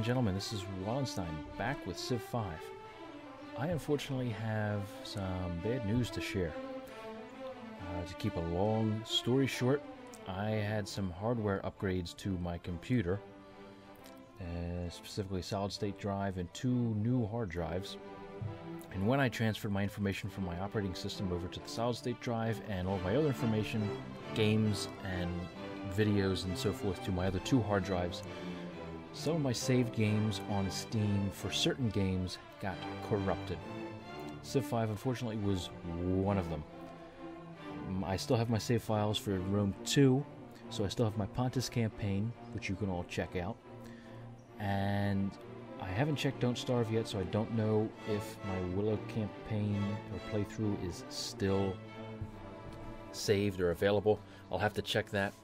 and gentlemen, this is Wallenstein, back with Civ 5. I unfortunately have some bad news to share. To keep a long story short, I had some hardware upgrades to my computer, specifically solid-state drive and 2 new hard drives. And when I transferred my information from my operating system over to the solid-state drive and all my other information, games and videos and so forth, to my other 2 hard drives, some of my saved games on Steam for certain games got corrupted. Civ 5 unfortunately was one of them. I still have my save files for Rome 2, so I still have my Pontus campaign, which you can all check out. And I haven't checked Don't Starve yet, so I don't know if my Willow campaign or playthrough is still saved or available. I'll have to check that.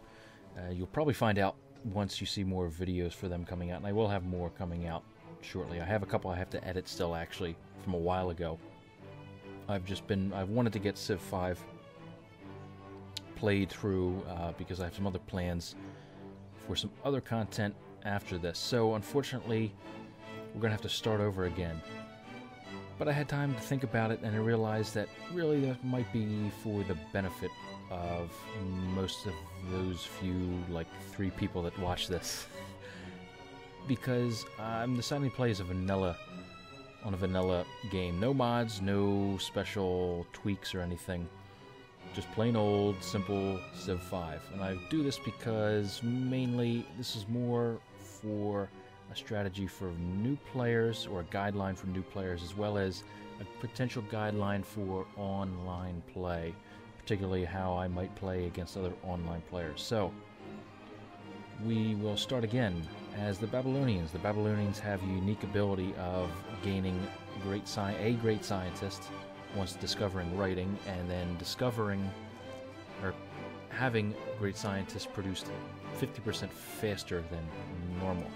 You'll probably find out once you see more videos for them coming out, and I will have more coming out shortly. I have a couple I have to edit still, actually, from a while ago. I've wanted to get Civ 5 played through because I have some other plans for some other content after this. So unfortunately, we're going to have to start over again. But I had time to think about it, and I realized that really that might be for the benefit of most of those few, like 3 people that watch this. Because I'm deciding to play as a vanilla game. No mods, no special tweaks or anything. Just plain old, simple Civ 5. And I do this because mainly this is more for a strategy for new players, or a guideline for new players, as well as a potential guideline for online play, particularly how I might play against other online players. So, we will start again as the Babylonians. The Babylonians have a unique ability of gaining a great scientist once discovering writing, and then having great scientists produced 50% faster than normal.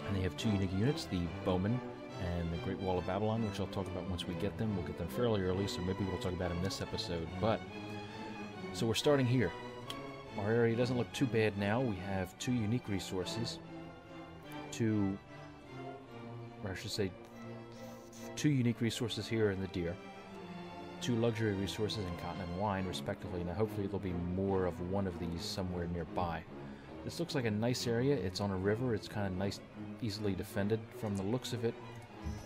And they have 2 unique units, the Bowmen and the Great Wall of Babylon, which I'll talk about once we get them. We'll get them fairly early, so maybe we'll talk about them in this episode. So we're starting here. Our area doesn't look too bad now. We have 2 unique resources. 2 unique resources here in the deer. 2 luxury resources in cotton and wine, respectively. Now, hopefully there'll be more of one of these somewhere nearby. This looks like a nice area. It's on a river. It's kind of nice, easily defended from the looks of it.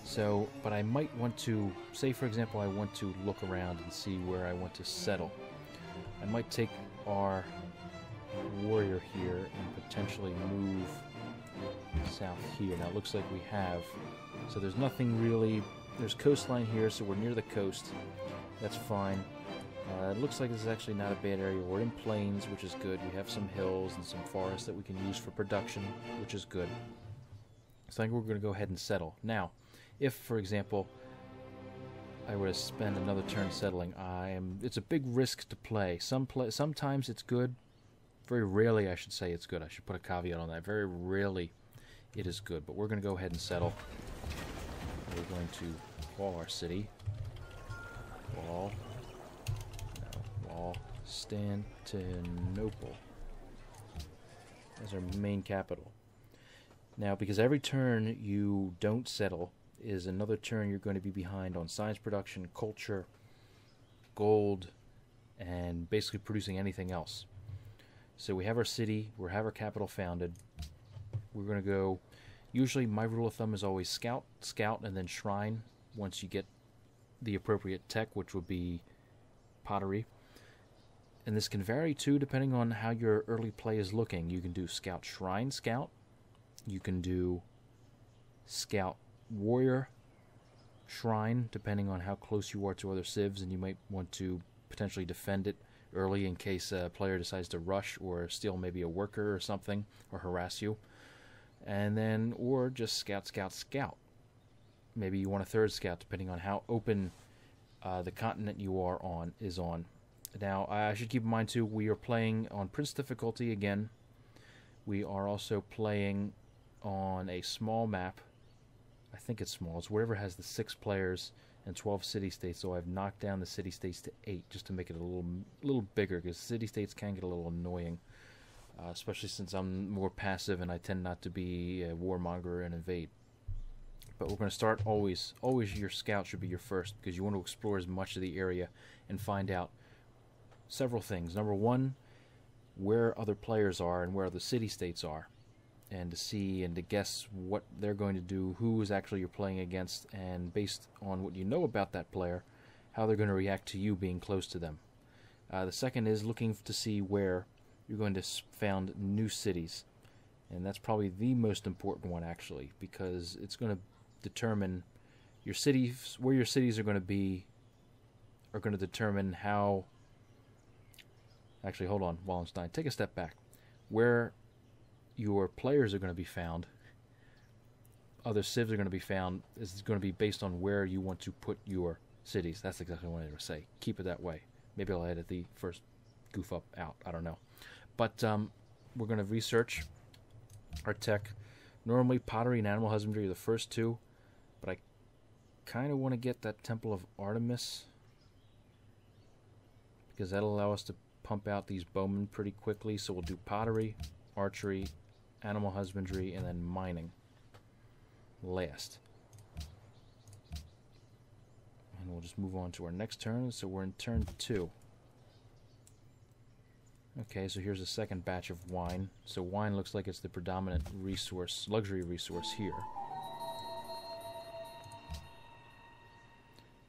So, but I might want to, say for example, I want to look around and see where I want to settle. I might take our warrior here and potentially move south here. Now it looks like we have, so there's nothing really, there's coastline here, so we're near the coast. That's fine. It looks like this is actually not a bad area. We're in plains, which is good. We have some hills and some forests that we can use for production, which is good. So I think we're going to go ahead and settle. Now, if, for example, I were to spend another turn settling, it's a big risk to play. Sometimes it's good. Very rarely, I should say, it's good. I should put a caveat on that. Very rarely it is good. But we're going to go ahead and settle. We're going to wall our city. Constantinople as our main capital. Now, because every turn you don't settle is another turn you're going to be behind on science production, culture, gold, and basically producing anything else. So we have our city, we have our capital founded. We're going to go, usually my rule of thumb is always scout, and then shrine once you get the appropriate tech, which would be pottery. And this can vary too depending on how your early play is looking. You can do scout, shrine, scout. You can do scout, warrior, shrine, depending on how close you are to other civs, and you might want to potentially defend it early in case a player decides to rush or steal maybe a worker or something, or harass you. And then, or just scout, scout, scout. Maybe you want a 3rd scout, depending on how open the continent you are on is on. Now, I should keep in mind too, we are playing on Prince difficulty again. We are also playing on a small map. I think it's small. It's wherever has the 6 players and 12 city-states, so I've knocked down the city-states to 8 just to make it a little bigger, because city-states can get a little annoying. especially since I'm more passive and I tend not to be a warmonger and invade. But we're going to start always your scout should be your first, because you want to explore as much of the area and find out several things. Number one, where other players are and where other city-states are, and to see and to guess what they're going to do, who is actually you're playing against, and based on what you know about that player, how they're going to react to you being close to them. The second is looking to see where you're going to found new cities, and that's probably the most important one actually, because it's going to determine your cities, where your cities are going to be, are going to determine how. Actually, hold on, Wallenstein, take a step back. Where your players are going to be found, other civs are going to be found, is going to be based on where you want to put your cities. That's exactly what I wanted to say. Keep it that way. Maybe I'll edit the first goof up out. I don't know. But we're going to research our tech. Normally, pottery and animal husbandry are the first two, but I kind of want to get that Temple of Artemis, because that'll allow us to pump out these bowmen pretty quickly. So we'll do pottery, archery, animal husbandry, and then mining last. And we'll just move on to our next turn. So we're in turn 2. Okay, so here's a second batch of wine. So wine looks like it's the predominant resource, luxury resource here.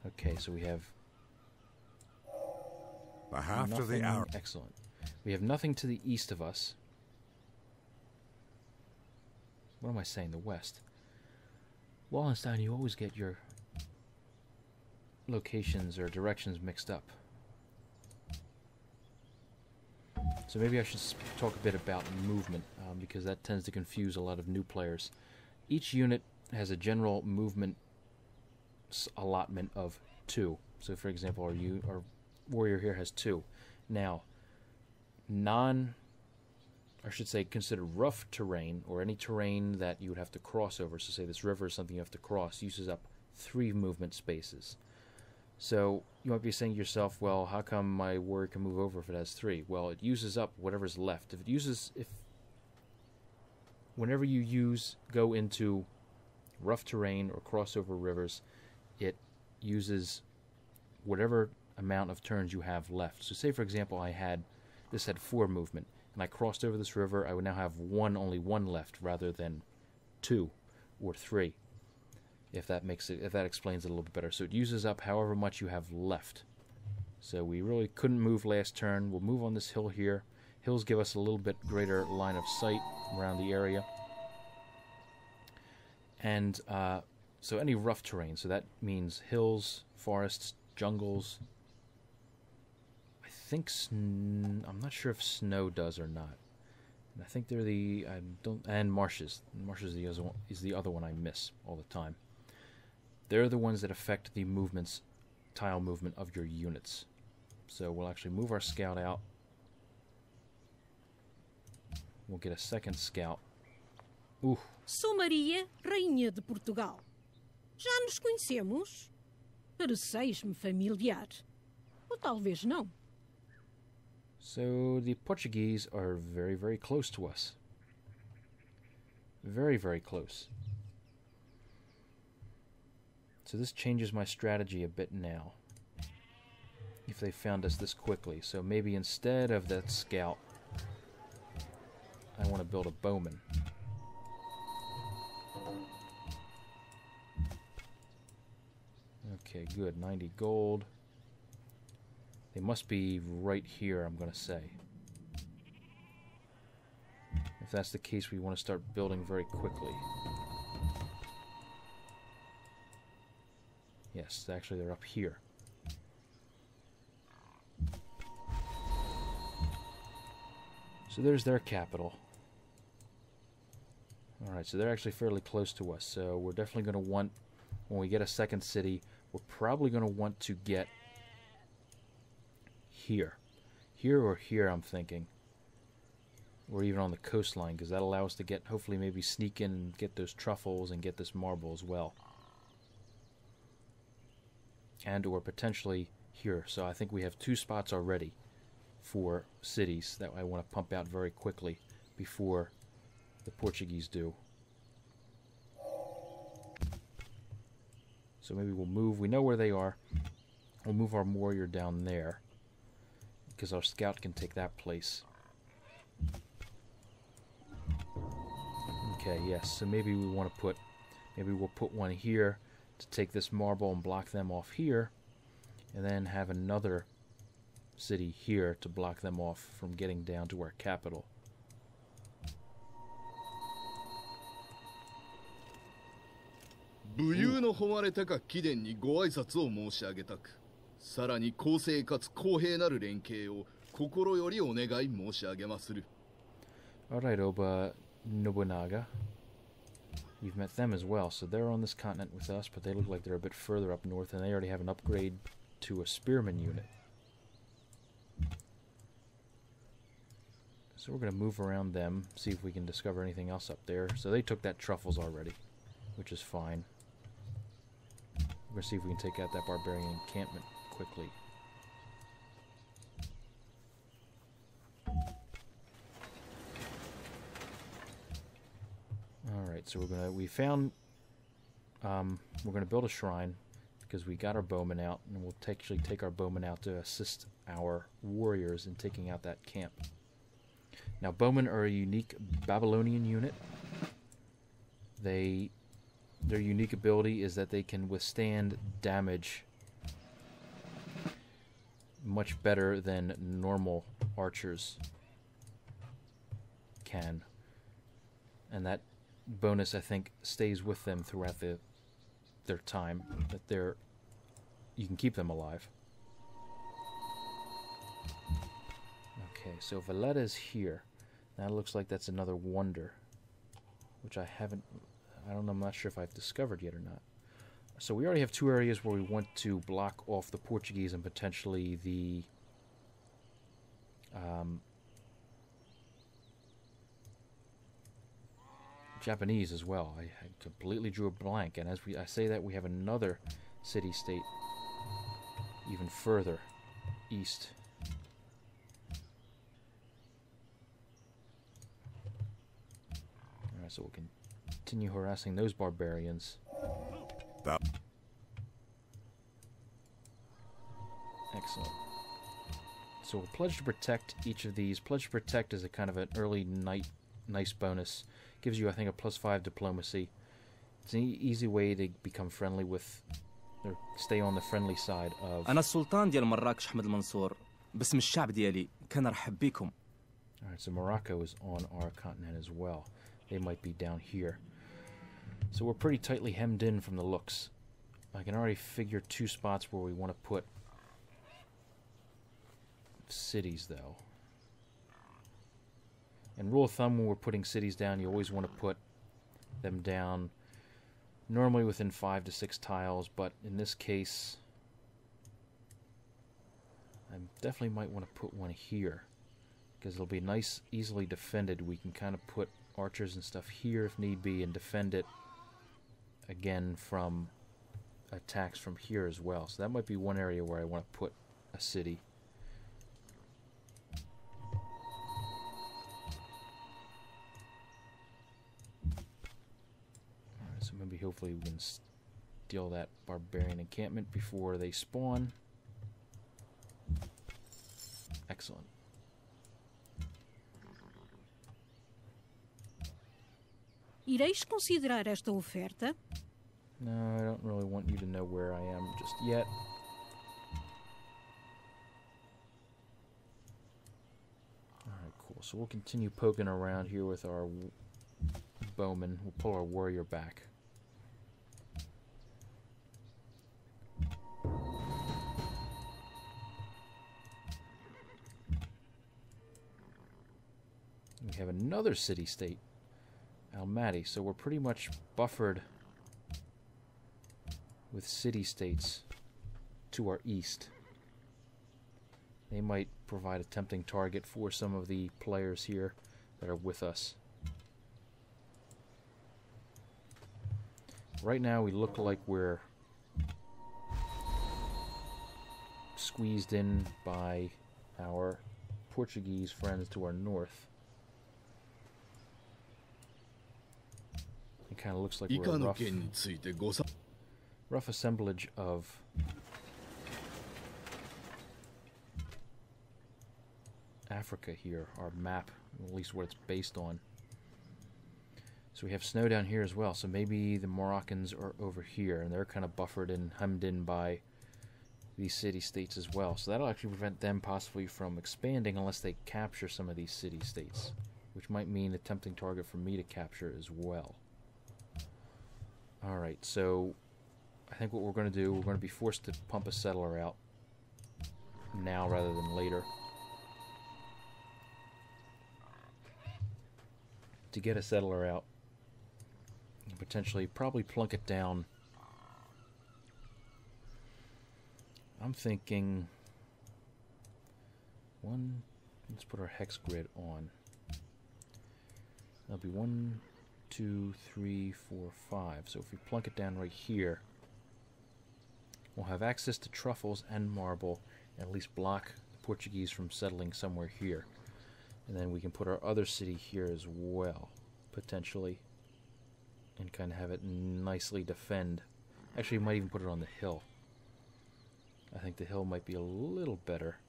Okay, so we have the half nothing, of the hour. Excellent. We have nothing to the east of us. What am I saying? The west. Wallenstein, you always get your locations or directions mixed up. So maybe I should talk a bit about movement, because that tends to confuse a lot of new players. Each unit has a general movement allotment of 2. So for example, our warrior here has 2. Now, considered rough terrain, or any terrain that you would have to cross over, so say this river is something you have to cross, uses up 3 movement spaces. So you might be saying to yourself, well, how come my warrior can move over if it has 3? Well, it uses up whatever's left. Whenever you go into rough terrain or cross over rivers, it uses whatever amount of turns you have left. So say, for example, this had 4 movement, and I crossed over this river, I would now have only one left rather than 2 or 3. If that explains it a little bit better. So it uses up however much you have left. So we really couldn't move last turn. We'll move on this hill here. Hills give us a little bit greater line of sight around the area. And so any rough terrain, so that means hills, forests, jungles. I'm not sure if snow does or not. And I think they're and marshes. Marshes is the other one I miss all the time. They're the ones that affect the tile movement of your units. So we'll actually move our scout out. We'll get a second scout. Sou Maria, Rainha de Portugal. Já nos conhecemos? Pareceis-me familiar. Ou talvez não. So the Portuguese are very, very close to us. Very, very close. So this changes my strategy a bit now, if they found us this quickly. So maybe instead of that scout, I want to build a bowman. Okay, good. 90 gold. They must be right here, I'm going to say. If that's the case, we want to start building very quickly. Yes, actually they're up here. So there's their capital. Alright, so they're actually fairly close to us. So we're definitely going to want, when we get a second city, we're probably going to want to get here. Here or here, I'm thinking. Or even on the coastline, because that'll allow us to get, hopefully maybe sneak in and get those truffles and get this marble as well. And or potentially here. So I think we have 2 spots already for cities that I want to pump out very quickly before the Portuguese do. So maybe we'll move. We know where they are. We'll move our warrior down there because our scout can take that place. Okay, yes. So maybe we want to put, maybe we'll put one here to take this marble and block them off here, and then have another city here to block them off from getting down to our capital. Ooh. の誉れ高き殿にご挨拶を申し上げたく、さらに公正かつ公平なる連携を心よりお願い申し上げまする。Alright, Oba Nobunaga. You've met them as well, so they're on this continent with us, but they look like they're a bit further up north, and they already have an upgrade to a spearman unit. So we're going to move around them, see if we can discover anything else up there. So they took that truffles already, which is fine. We're going to see if we can take out that barbarian encampment quickly. Alright, so we're gonna build a shrine because we got our bowmen out, and we'll actually take our bowmen out to assist our warriors in taking out that camp. Now, bowmen are a unique Babylonian unit. Their unique ability is that they can withstand damage much better than normal archers can. And that bonus, I think, stays with them throughout their time. That you can keep them alive. Okay, so Valletta's here. Now it looks like that's another wonder, which I'm not sure if I've discovered yet or not. So we already have two areas where we want to block off the Portuguese and potentially the Japanese as well. I completely drew a blank, and as I say that, we have another city-state even further east. Alright, so we'll continue harassing those barbarians. Excellent. So we'll pledge to protect each of these. Pledge to protect is a kind of an early nice bonus. Gives you, I think, a +5 diplomacy. It's an easy way to become friendly with, or stay on the friendly side of. أنا السلطان ديال مراكش أحمد المنصور باسم الشعب ديالي كان رحب بكم. Alright, so Morocco is on our continent as well. They might be down here. So we're pretty tightly hemmed in from the looks. I can already figure two spots where we want to put cities, though. And rule of thumb, when we're putting cities down, you always want to put them down normally within 5 to 6 tiles, but in this case, I definitely might want to put one here, because it'll be nice, easily defended. We can kind of put archers and stuff here if need be, and defend it again from attacks from here as well. So that might be one area where I want to put a city. Alright, so maybe hopefully we can steal that barbarian encampment before they spawn. Excellent. Ireis considerar esta oferta? No, I don't really want you to know where I am just yet. Alright, cool. So we'll continue poking around here with our bowmen. We'll pull our warrior back. We have another city-state, Almaty, so we're pretty much buffered with city-states to our east. They might provide a tempting target for some of the players here that are with us. Right now we look like we're squeezed in by our Portuguese friends to our north. It kind of looks like 以 we're 下 a の rough, 件についてごさ rough assemblage of Africa here, our map, at least what it's based on. So we have snow down here as well, so maybe the Moroccans are over here, and they're kind of buffered and hemmed in by these city-states as well. So that'll actually prevent them possibly from expanding unless they capture some of these city-states, which might mean a tempting target for me to capture as well. Alright, so I think what we're going to do, we're going to be forced to pump a settler out now rather than later. To get a settler out, and potentially probably plunk it down. I'm thinking let's put our hex grid on. That'll be 1, 2, 3, 4, 5. So if we plunk it down right here, we'll have access to truffles and marble, and at least block the Portuguese from settling somewhere here. And then we can put our other city here as well, potentially, and kind of have it nicely defend. Actually, we might even put it on the hill. I think the hill might be a little better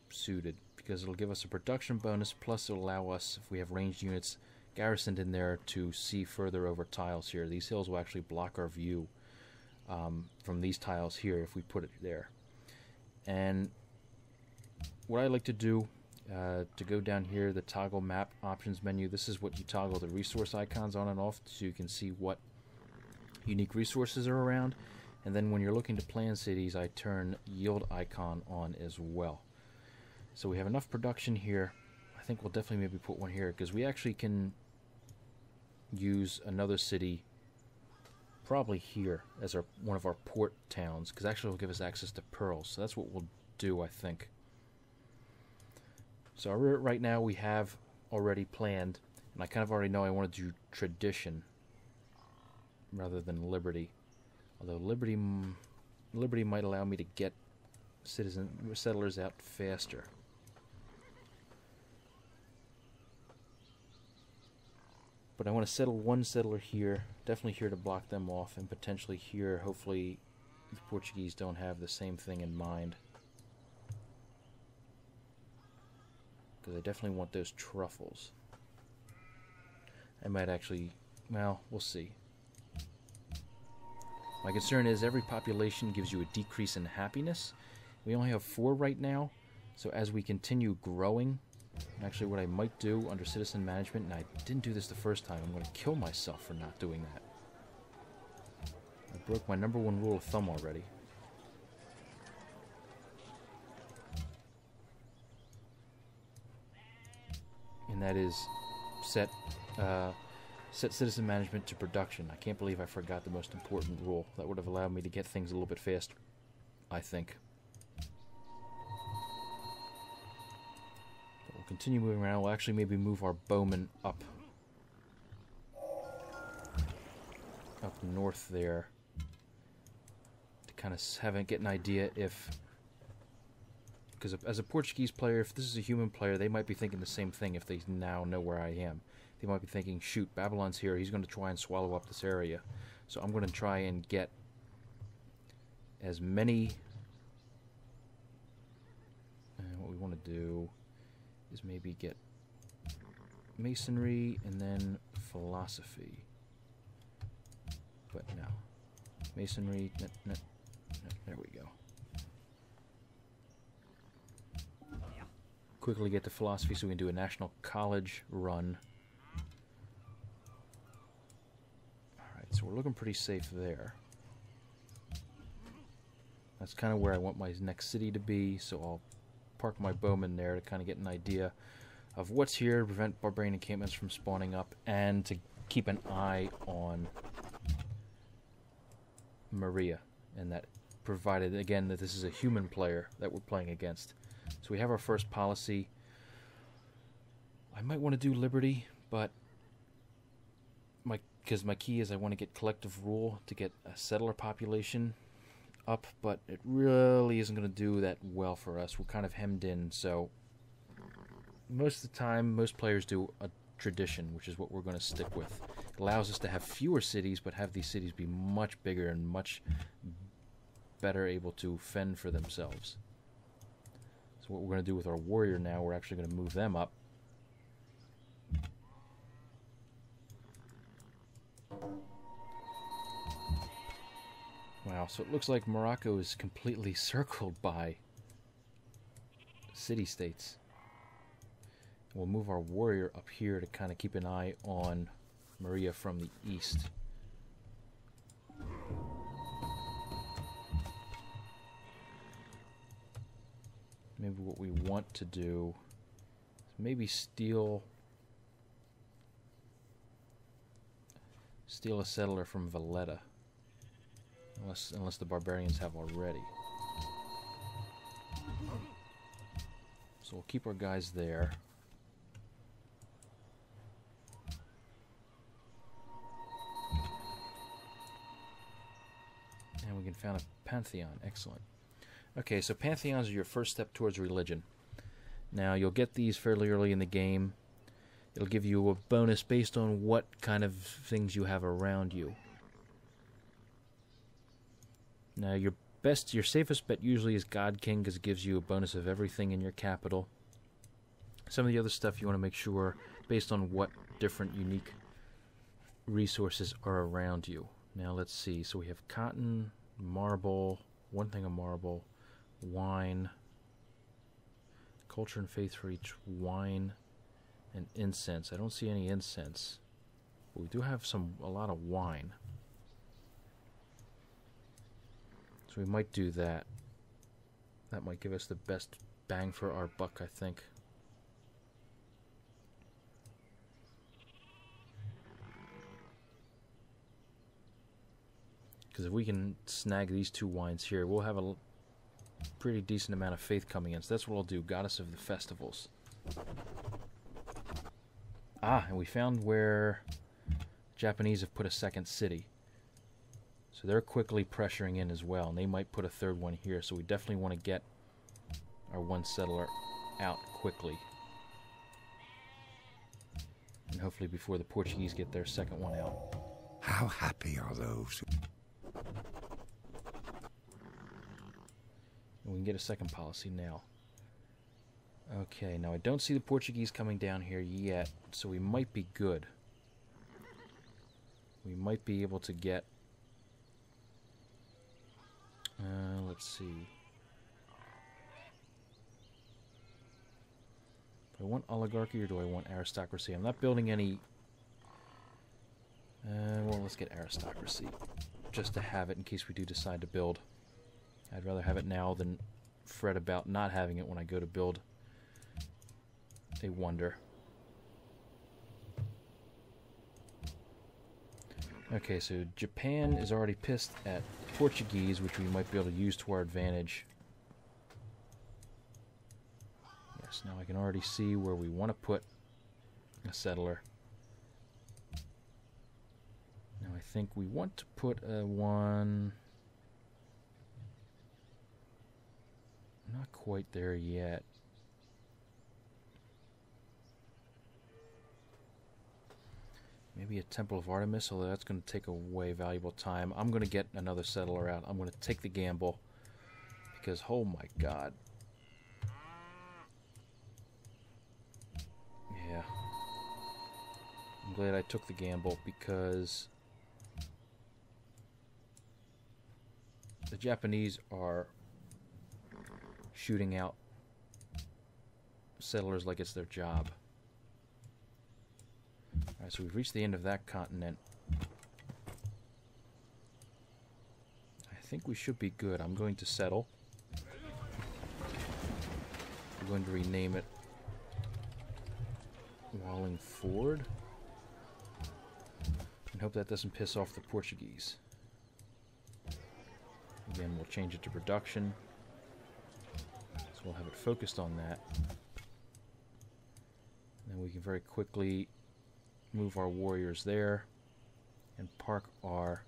suited, because it'll give us a production bonus, plus it'll allow us, if we have ranged units garrisoned in there, to see further over tiles here. These hills will actually block our view from these tiles here if we put it there. And what I like to do, to go down here, the toggle map options menu, this is what you toggle the resource icons on and off, so you can see what unique resources are around. And then when you're looking to plan cities, I turn yield icon on as well. So we have enough production here. I think we'll definitely maybe put one here, because we actually can use another city probably here as one of our port towns, because actually it'll give us access to pearls. So that's what we'll do, I think. So right now we have already planned, and I kind of already know I want to do tradition rather than liberty. Although liberty might allow me to get settlers out faster. But I want to settle one settler here, definitely here to block them off, and potentially here, hopefully the Portuguese don't have the same thing in mind. Because I definitely want those truffles. I might actually, well, we'll see. My concern is every population gives you a decrease in happiness. We only have 4 right now, so as we continue growing, actually what I might do under citizen management, and I didn't do this the first time, I'm going to kill myself for not doing that. I broke my #1 rule of thumb already. And that is set citizen management to production. I can't believe I forgot the most important rule. That would have allowed me to get things a little bit faster, I think. But we'll continue moving around. We'll actually maybe move our bowmen up north there to kind of get an idea if... Because as a Portuguese player, if this is a human player, they might be thinking the same thing if they now know where I am. They might be thinking, shoot, Babylon's here, he's going to try and swallow up this area. So I'm going to try and get as many... what we want to do is maybe get masonry and then philosophy. But no. Masonry, there we go. Quickly get to philosophy so we can do a national college run. Alright, so we're looking pretty safe there. That's kind of where I want my next city to be, so I'll park my bowmen there to kind of get an idea of what's here to prevent barbarian encampments from spawning up, and to keep an eye on Maria, and that provided, again, that this is a human player that we're playing against. So we have our first policy. I might want to do liberty, but because my key is I want to get collective rule to get a settler population up, but it really isn't going to do that well for us. We're kind of hemmed in, so most of the time, most players do a tradition, which is what we're going to stick with. It allows us to have fewer cities, but have these cities be much bigger and much better able to fend for themselves. So what we're going to do with our warrior now, we're actually going to move them up. Wow, so it looks like Morocco is completely circled by city-states. We'll move our warrior up here to kind of keep an eye on Maria from the east. Maybe what we want to do is maybe steal a settler from Valletta. Unless the barbarians have already. So we'll keep our guys there. And we can found a pantheon. Excellent. Okay, so pantheons are your first step towards religion. Now, you'll get these fairly early in the game. It'll give you a bonus based on what kind of things you have around you. Now, your safest bet usually is God King, because it gives you a bonus of everything in your capital. Some of the other stuff you want to make sure, based on what different unique resources are around you. Now, let's see. So we have cotton, marble, one thing of marble, wine, culture and faith for each, wine, and incense. I don't see any incense, but we do have a lot of wine. So we might do that. That might give us the best bang for our buck, I think. Because if we can snag these two wines here, we'll have a pretty decent amount of faith coming in. So that's what I'll do. Goddess of the festivals. Ah, and we found where Japanese have put a second city. So they're quickly pressuring in as well, and they might put a third one here, so we definitely want to get our one settler out quickly. And hopefully before the Portuguese get their second one out. How happy are those? And we can get a second policy now. Okay, now I don't see the Portuguese coming down here yet, so we might be good. We might be able to get... let's see. Do I want oligarchy or do I want aristocracy? I'm not building any... well, let's get aristocracy. Just to have it in case we do decide to build. I'd rather have it now than fret about not having it when I go to build a wonder. Okay, so Japan is already pissed at Portuguese, which we might be able to use to our advantage. Yes, now I can already see where we want to put a settler. Now I think we want to put a one... Not quite there yet. Maybe a Temple of Artemis, although that's going to take away valuable time. I'm going to get another settler out. I'm going to take the gamble. Because, oh my god. Yeah. I'm glad I took the gamble because the Japanese are shooting out settlers like it's their job. Alright, so we've reached the end of that continent. I think we should be good. I'm going to settle. I'm going to rename it Wallingford. And hope that doesn't piss off the Portuguese. Again, we'll change it to production. So we'll have it focused on that. And then we can very quickly move our warriors there and park our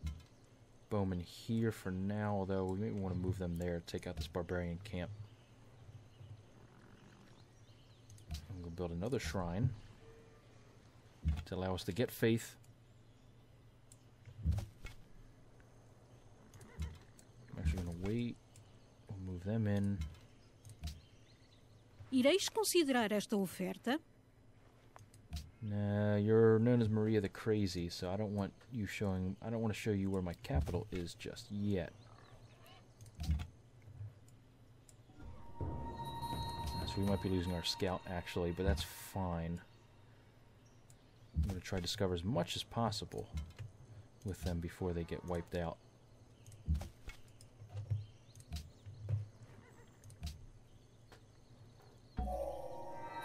bowmen here for now, although we may want to move them there, take out this barbarian camp. I'm going to build another shrine to allow us to get faith. I'm actually going to wait. We'll move them in. Ireis considerar esta oferta? Nah, you're known as Maria the Crazy, so I don't want to show you where my capital is just yet. So we might be losing our scout actually, but that's fine. I'm going to try to discover as much as possible with them before they get wiped out.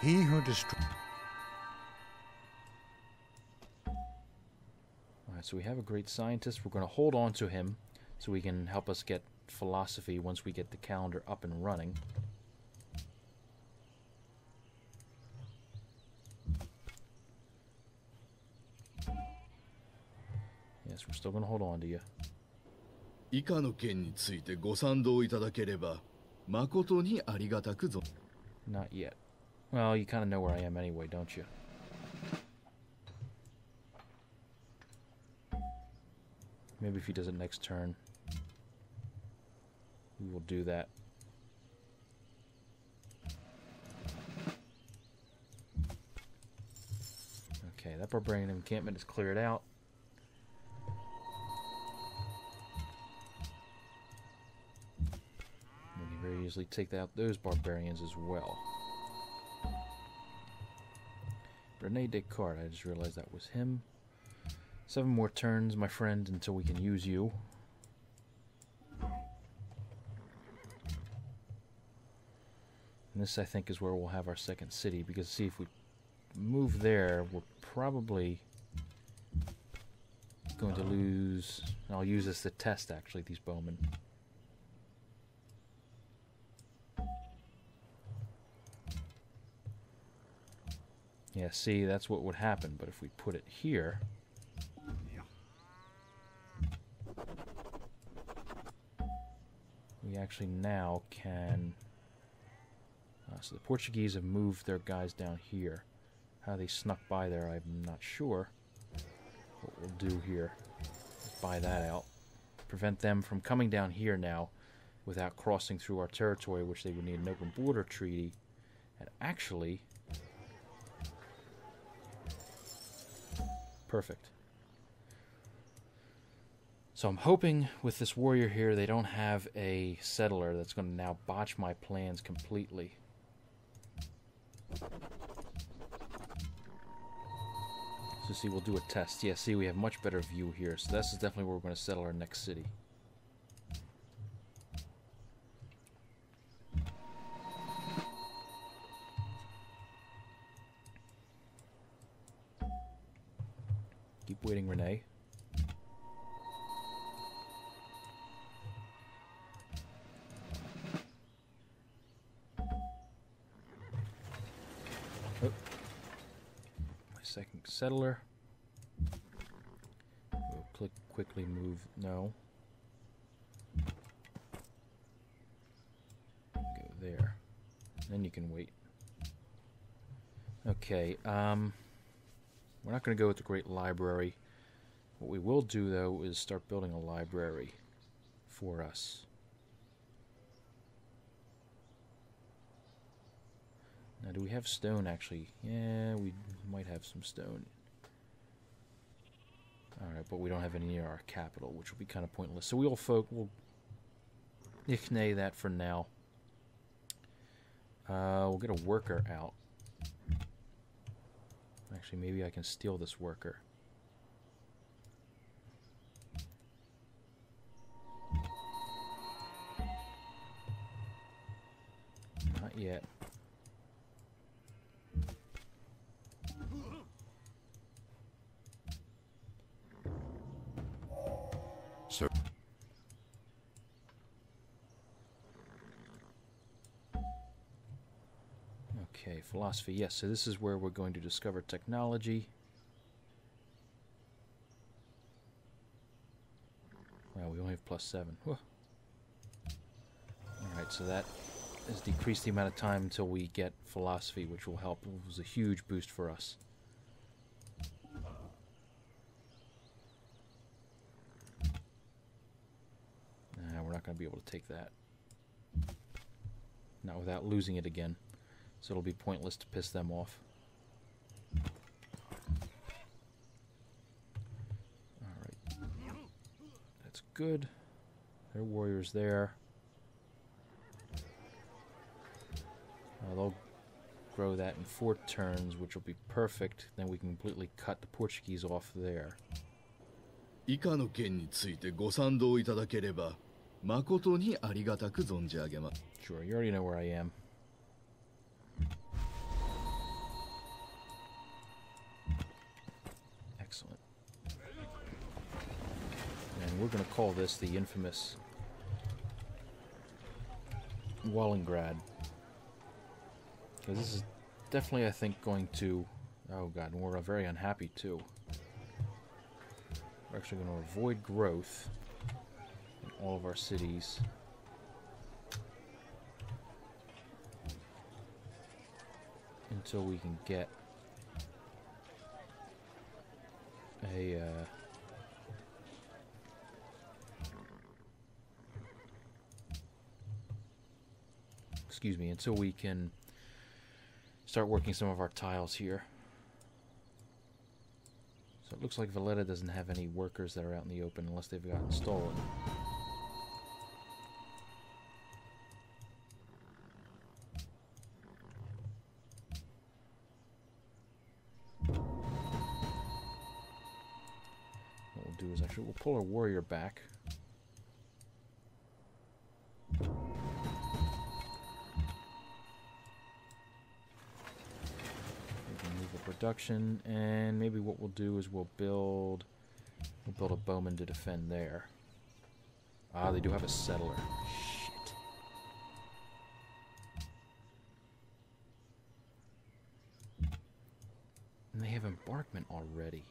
He who destroys... Alright, so we have a great scientist. We're going to hold on to him so he can help us get philosophy once we get the calendar up and running. Yes, we're still going to hold on to you. 以下の件についてご賛同いただければ誠にありがたくぞ。 Not yet. Well, you kind of know where I am anyway, don't you? Maybe if he does it next turn, we will do that. Okay, that barbarian encampment is cleared out. We can very easily take out those barbarians as well. Rene Descartes, I just realized that was him. 7 more turns, my friend, until we can use you. And this, I think, is where we'll have our second city, because see, if we move there, we're probably going to lose... I'll use this to test, actually, these bowmen. Yeah, see, that's what would happen, but if we put it here... we actually now can... so the Portuguese have moved their guys down here. How they snuck by there, I'm not sure. What we'll do here is buy that out. Prevent them from coming down here now without crossing through our territory, which they would need an open border treaty. And actually... perfect. So I'm hoping with this warrior here they don't have a settler that's going to now botch my plans completely. So see, we'll do a test. Yeah, see, we have much better view here. So this is definitely where we're going to settle our next city. Keep waiting, Renee. Oh. My second settler. We'll quickly move. No. Go there. Then you can wait. Okay. We're not going to go with the Great Library. What we will do, though, is start building a library for us. Now, do we have stone, actually? Yeah, we might have some stone. Alright, but we don't have any near our capital, which will be kind of pointless. So we'll ignore that for now. We'll get a worker out. Actually, maybe I can steal this worker. Not yet. So... Okay, philosophy, yes, so this is where we're going to discover technology. Wow, we only have +7. Whew. Alright, so that has decreased the amount of time until we get philosophy, which will help. It was a huge boost for us. Nah, we're not going to be able to take that. Not without losing it again. So it'll be pointless to piss them off. Alright. That's good. Their warrior's there. They'll grow that in 4 turns, which will be perfect. Then we can completely cut the Portuguese off there. 以下の件についてご賛同いただければ誠にありがたく存じ上げます。 Sure, you already know where I am. Excellent. And we're going to call this the infamous Wallengrad. Because this is definitely, I think, going to... Oh god, and we're very unhappy too. We're actually going to avoid growth in all of our cities. Until we can get a excuse me, until we can start working some of our tiles here. So it looks like Valletta doesn't have any workers that are out in the open unless they've gotten stolen. What we'll do is actually we'll pull our warrior back. Production, and maybe what we'll do is we'll build a bowman to defend there. Ah, they do have a settler. Shit. And they have embarkment already.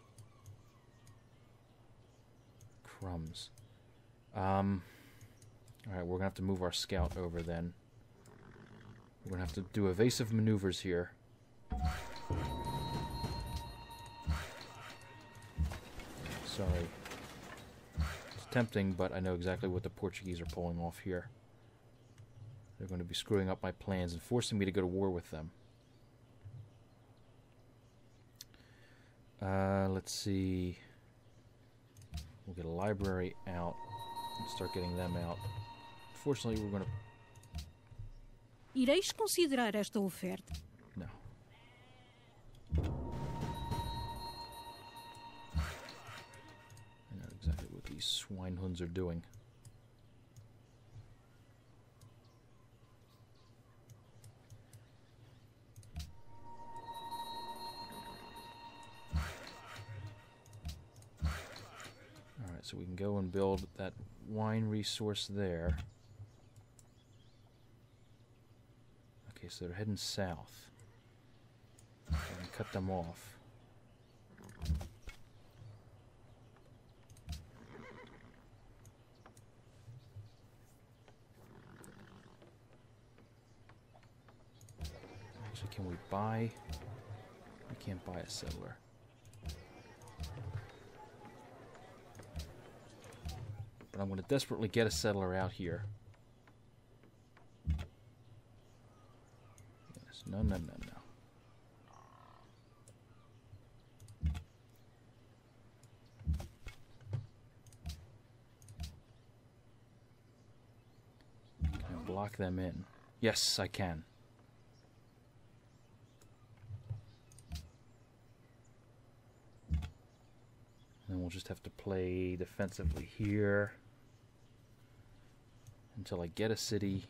Crumbs. Alright, we're gonna have to move our scout over then. We're gonna have to do evasive maneuvers here. Sorry. It's tempting, but I know exactly what the Portuguese are pulling off here. They're going to be screwing up my plans and forcing me to go to war with them. Let's see. We'll get a library out and start getting them out. Unfortunately, we're going to... Ireis considerar esta oferta. No. Exactly what these swinehunds are doing. Alright, so we can go and build that wine resource there. Okay, so they're heading south. I can cut them off. Can we buy? We can't buy a settler. But I'm going to desperately get a settler out here. Yes, no, no, no, no. Can I block them in? Yes, I can. And we'll just have to play defensively here until I get a city.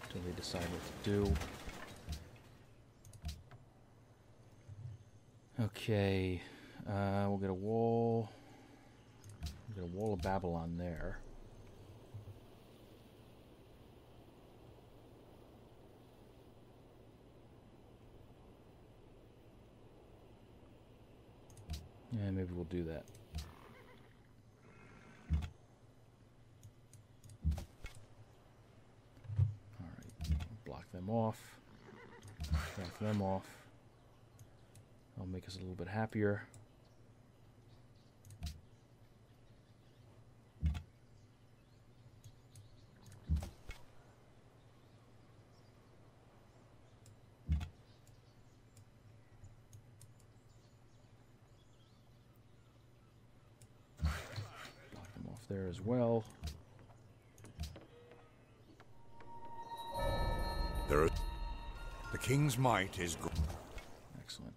Until they decide what to do. Okay, we'll get a wall. We'll get a wall of Babylon there. And maybe we'll do that. Alright, block them off. Block them off. That'll make us a little bit happier. There as well. The king's might is good. Excellent.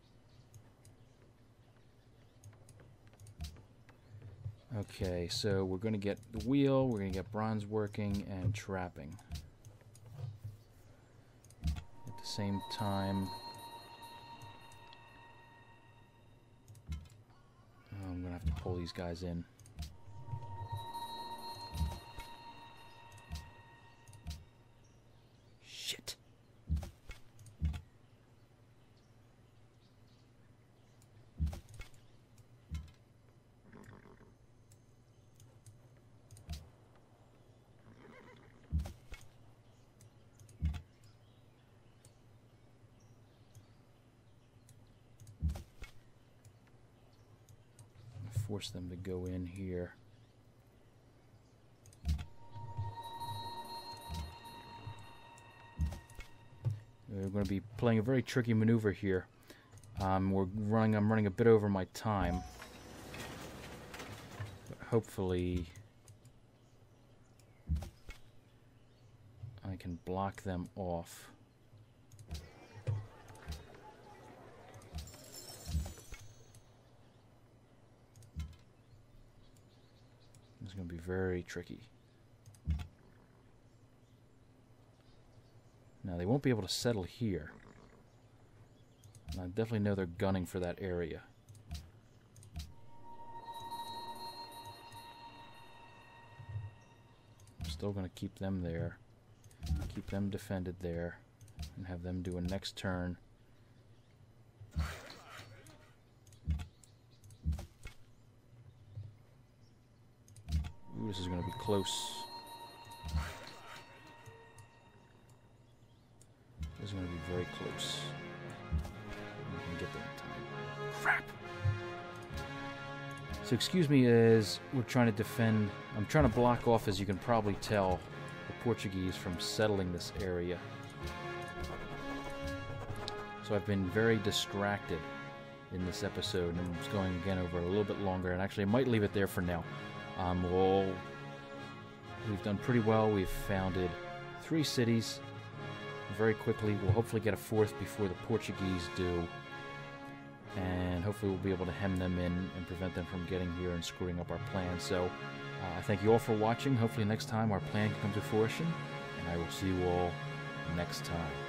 Okay, so we're going to get the wheel, we're going to get bronze working, and trapping. At the same time, I'm going to have to pull these guys in. Shit. Force them to go in here. We're going to be playing a very tricky maneuver here. I'm running a bit over my time. But hopefully I can block them off. It's going to be very tricky. Now, they won't be able to settle here. And I definitely know they're gunning for that area. I'm still going to keep them there. Keep them defended there. And have them do a next turn. Ooh, this is going to be close. This is going to be very close. We can get there in time. Crap! So excuse me as we're trying to defend. I'm trying to block off, as you can probably tell, the Portuguese from settling this area. So I've been very distracted in this episode, and I'm just going again over a little bit longer, and actually I might leave it there for now. We've done pretty well. We've founded 3 cities very quickly. We'll hopefully get a 4th before the Portuguese do, and hopefully we'll be able to hem them in and prevent them from getting here and screwing up our plan. So I thank you all for watching. Hopefully next time our plan can come to fruition, and I will see you all next time.